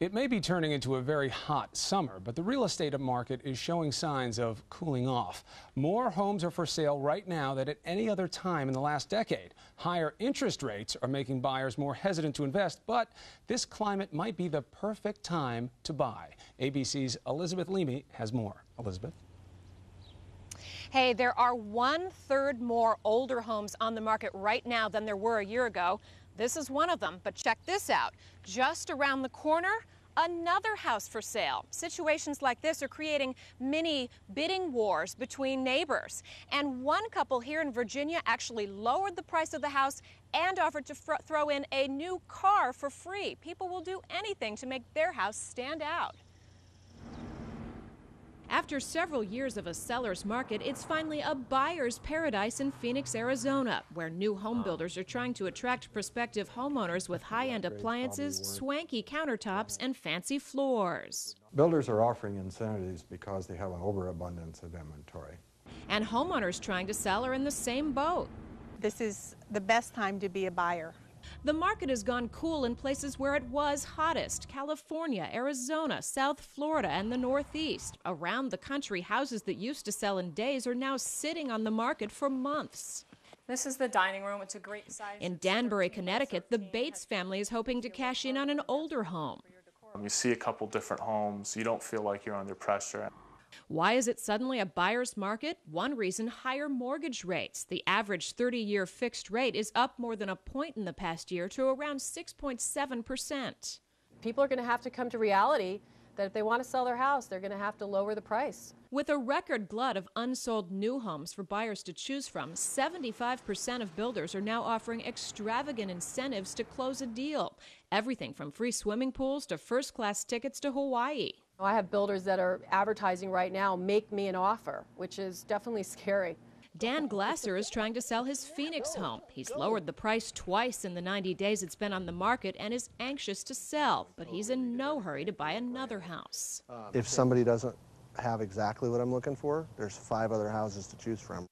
It may be turning into a very hot summer, but the real estate market is showing signs of cooling off. More homes are for sale right now than at any other time in the last decade. Higher interest rates are making buyers more hesitant to invest, but this climate might be the perfect time to buy. ABC's Elizabeth Leamy has more. Elizabeth? Hey, there are 1/3 more older homes on the market right now than there were a year ago. This is one of them, but check this out. Just around the corner, another house for sale. Situations like this are creating mini bidding wars between neighbors. And one couple here in Virginia actually lowered the price of the house and offered to throw in a new car for free. People will do anything to make their house stand out. After several years of a seller's market, it's finally a buyer's paradise in Phoenix, Arizona, where new home builders are trying to attract prospective homeowners with high-end appliances, swanky countertops, and fancy floors. Builders are offering incentives because they have an overabundance of inventory. And homeowners trying to sell are in the same boat. This is the best time to be a buyer. The market has gone cool in places where it was hottest: California, Arizona, South Florida, and the Northeast. Around the country, houses that used to sell in days are now sitting on the market for months. This is the dining room. It's a great size. In Danbury, Connecticut, the Bates family is hoping to cash in on an older home. You see a couple different homes, you don't feel like you're under pressure. Why is it suddenly a buyer's market? One reason: higher mortgage rates. The average 30-year fixed rate is up more than a point in the past year to around 6.7%. People are going to have to come to reality that if they want to sell their house, they're going to have to lower the price. With a record glut of unsold new homes for buyers to choose from, 75% of builders are now offering extravagant incentives to close a deal. Everything from free swimming pools to first-class tickets to Hawaii. I have builders that are advertising right now, "Make me an offer," which is definitely scary. Dan Glasser is trying to sell his Phoenix home. He's lowered the price twice in the 90 days it's been on the market and is anxious to sell, but he's in no hurry to buy another house. If somebody doesn't have exactly what I'm looking for, there's 5 other houses to choose from.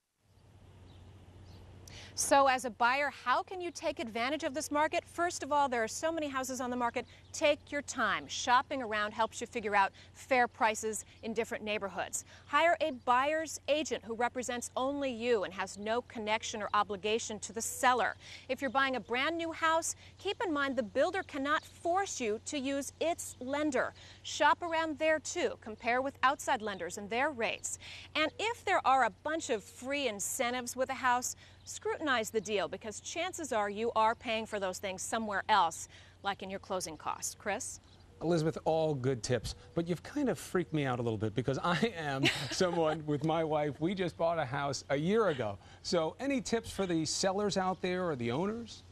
So as a buyer, how can you take advantage of this market? First of all, there are so many houses on the market. Take your time. Shopping around helps you figure out fair prices in different neighborhoods. Hire a buyer's agent who represents only you and has no connection or obligation to the seller. If you're buying a brand new house, keep in mind the builder cannot force you to use its lender. Shop around there too. Compare with outside lenders and their rates. And if there are a bunch of free incentives with a house, scrutinize the deal, because chances are you are paying for those things somewhere else, like in your closing costs. Chris? Elizabeth, all good tips, but you've kind of freaked me out a little bit because I am someone with my wife. We just bought a house a year ago. So any tips for the sellers out there or the owners?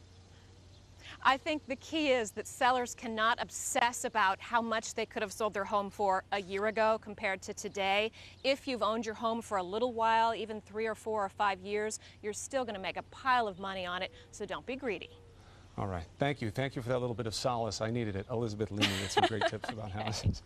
I think the key is that sellers cannot obsess about how much they could have sold their home for a year ago compared to today. If you've owned your home for a little while, even 3 or 4 or 5 years, you're still going to make a pile of money on it, so don't be greedy. All right. Thank you. Thank you for that little bit of solace. I needed it. Elizabeth Leamy with some great tips about houses.